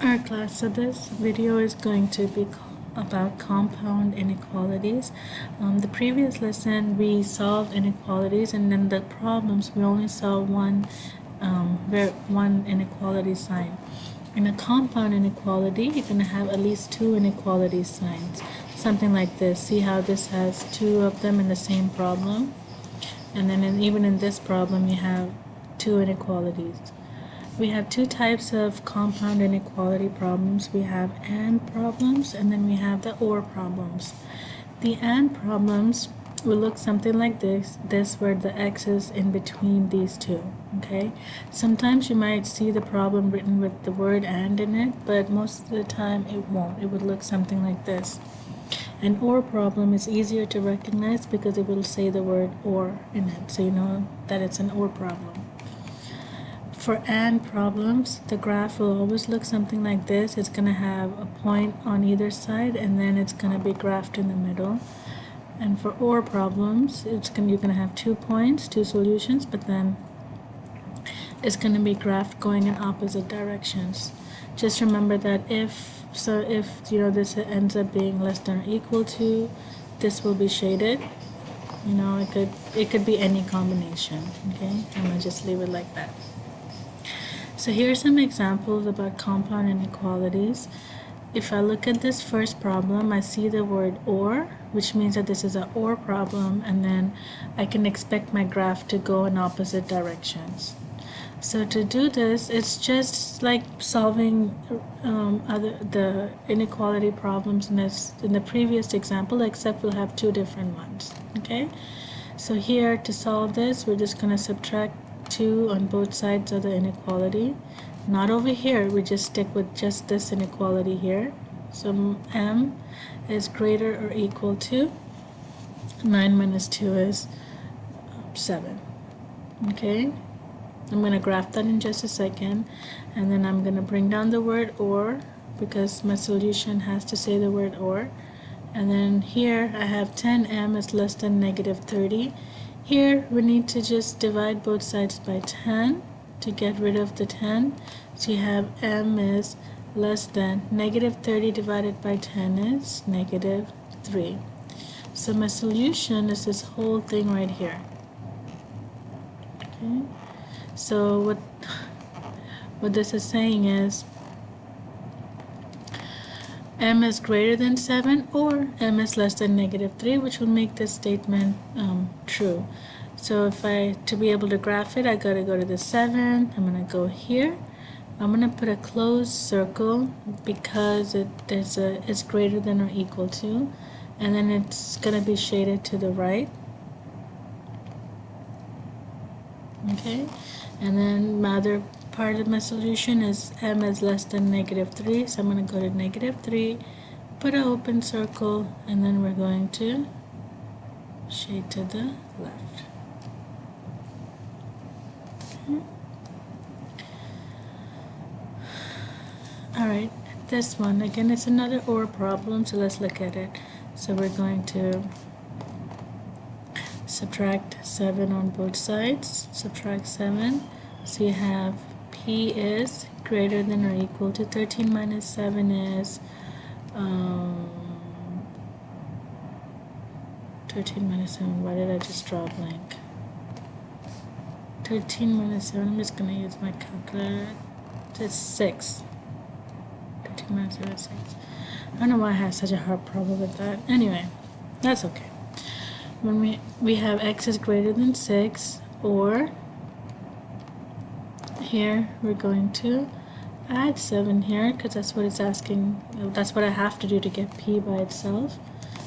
Alright class, so this video is going to be about compound inequalities. The previous lesson we solved inequalities, and then the problems we only saw one inequality sign. In a compound inequality, you're going to have at least two inequality signs. Something like this. See how this has two of them in the same problem? And then even in this problem you have two inequalities. We have two types of compound inequality problems. We have AND problems, and then we have the OR problems. The AND problems will look something like this where the X is in between these two. Okay, sometimes you might see the problem written with the word AND in it, but most of the time it won't. It would look something like this. An OR problem is easier to recognize because it will say the word OR in it, so you know that it's an OR problem. For AND problems, the graph will always look something like this. It's going to have a point on either side, and then it's going to be graphed in the middle. And for OR problems, you're going to have 2 points, 2 solutions, but then it's going to be graphed going in opposite directions. Just remember that if you know this ends up being less than or equal to, this will be shaded. You know, it could be any combination. Okay, I'm going to just leave it like that. So here are some examples about compound inequalities. If I look at this first problem, I see the word OR, which means that this is an OR problem, and then I can expect my graph to go in opposite directions. So to do this, it's just like solving the inequality problems in the previous example, except we'll have two different ones. Okay, so here to solve this, we're just going to subtract 2 on both sides of the inequality. Not over here, we just stick with just this inequality here. So m is greater or equal to 9 minus 2 is 7. Okay, I'm going to graph that in just a second, and then I'm going to bring down the word OR because my solution has to say the word OR. And then here I have 10m is less than negative 30. Here we need to just divide both sides by 10 to get rid of the 10. So you have m is less than negative 30 divided by 10 is negative 3. So my solution is this whole thing right here. Okay. So what this is saying is m is greater than 7 or m is less than negative 3, which will make this statement true. So to be able to graph it, I got to go to the 7. I'm going to go here. I'm going to put a closed circle because it's greater than or equal to, and then it's going to be shaded to the right. Okay, and then my other part of my solution is m is less than negative 3, so I'm going to go to negative 3, put an open circle, and then we're going to shade to the left. Okay. Alright, this one, again, it's another OR problem, so let's look at it. So we're going to subtract 7 on both sides, subtract 7, so you have P is greater than or equal to 13 minus 7 is 13 minus 7, why did I just draw a blank? 13 minus 7, I'm just going to use my calculator, it's 6. 13 minus 7 is 6. I don't know why I have such a hard problem with that. Anyway, that's okay. When we have x is greater than 6, or here we're going to add 7 here because that's what it's asking. That's what I have to do to get p by itself.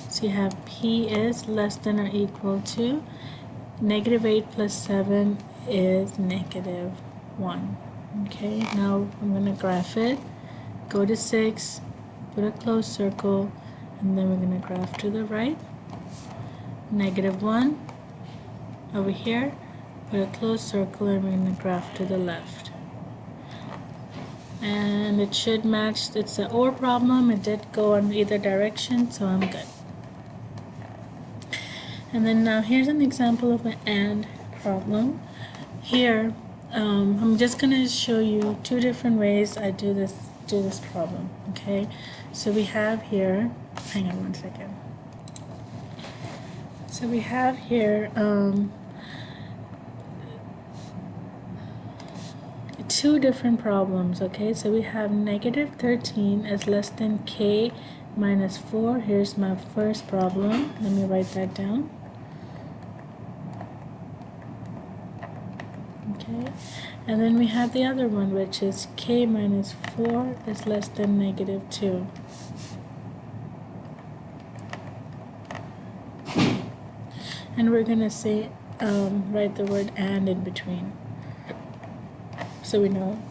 So you have p is less than or equal to negative 8 plus 7 is negative 1. Okay, now I'm going to graph it. Go to 6, put a closed circle, and then we're going to graph to the right. Negative 1 over here, put a closed circle, and we're going to graph to the left. And it should match. It's an OR problem. It did go in either direction, so I'm good. And then now here's an example of an AND problem. Here I'm just going to show you two different ways I do this do this problem, okay? So we have here, hang on one second. So we have here two different problems, okay? So we have negative 13 is less than k minus 4. Here's my first problem. Let me write that down. Okay, and then we have the other one, which is k minus 4 is less than negative 2. And we're going to say, write the word and in between. So we know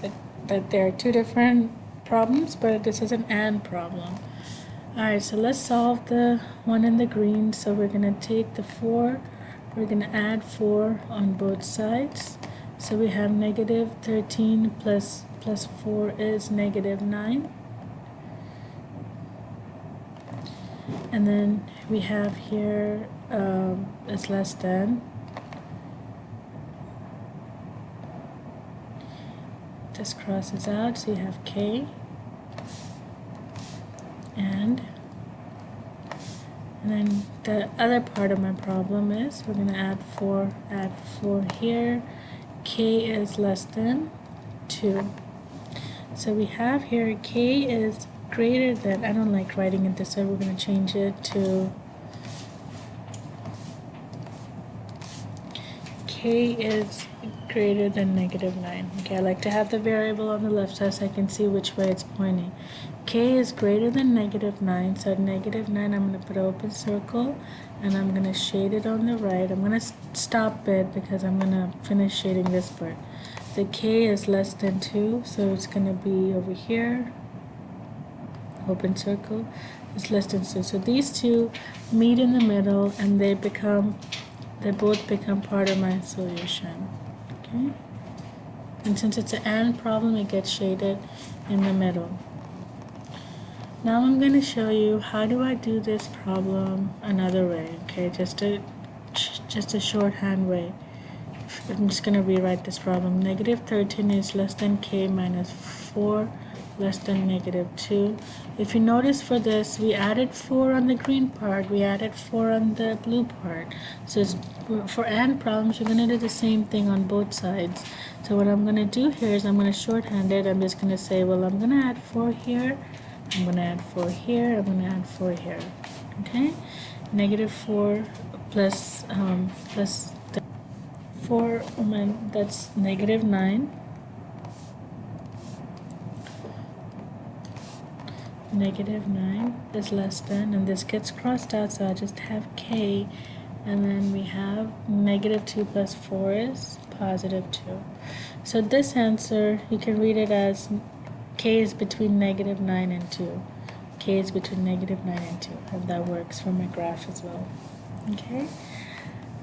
that there are two different problems, but this is an and problem. Alright, so let's solve the one in the green. So we're going to take the 4, we're going to add 4 on both sides. So we have negative 13 plus 4 is negative 9. And then we have here is less than. This crosses out, so you have k. And then the other part of my problem is we're going to add 4 here. K is less than 2. So we have here k is greater than, I don't like writing it this way, we're going to change it to k is greater than negative 9. Okay, I like to have the variable on the left side so I can see which way it's pointing. K is greater than negative 9, so at negative 9 I'm going to put an open circle and I'm going to shade it on the right. I'm going to stop it because I'm going to finish shading this part. The k is less than 2, so it's going to be over here. Open circle is less than 2. So these two meet in the middle and they both become part of my solution. Okay? And since it's an and problem, it gets shaded in the middle. Now I'm going to show you how do I do this problem another way, okay? Just a shorthand way. I'm just going to rewrite this problem. Negative 13 is less than k minus 4 less than negative 2. If you notice for this, we added 4 on the green part, we added 4 on the blue part. So it's, for and problems, you're going to do the same thing on both sides. So what I'm going to do here is I'm going to shorthand it. I'm just going to say, well, I'm going to add 4 here, I'm going to add 4 here, I'm going to add 4 here. Okay? Negative 4 plus 4, that's negative 9. Negative 9 is less than, and this gets crossed out, so I just have k, and then we have negative 2 plus 4 is positive 2. So this answer, you can read it as k is between negative 9 and 2. K is between negative 9 and 2, and that works for my graph as well. Okay?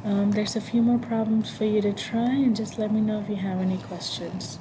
There's a few more problems for you to try, and just let me know if you have any questions.